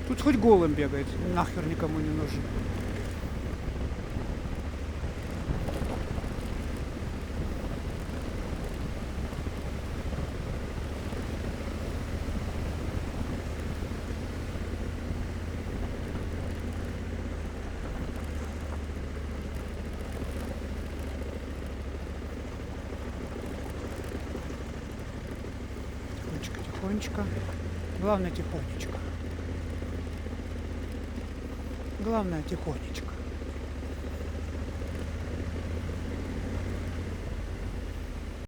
Тут хоть голым бегает, нахер никому не нужен. Тихонечко, тихонечко. Главное тихонечко. Главное тихонечко.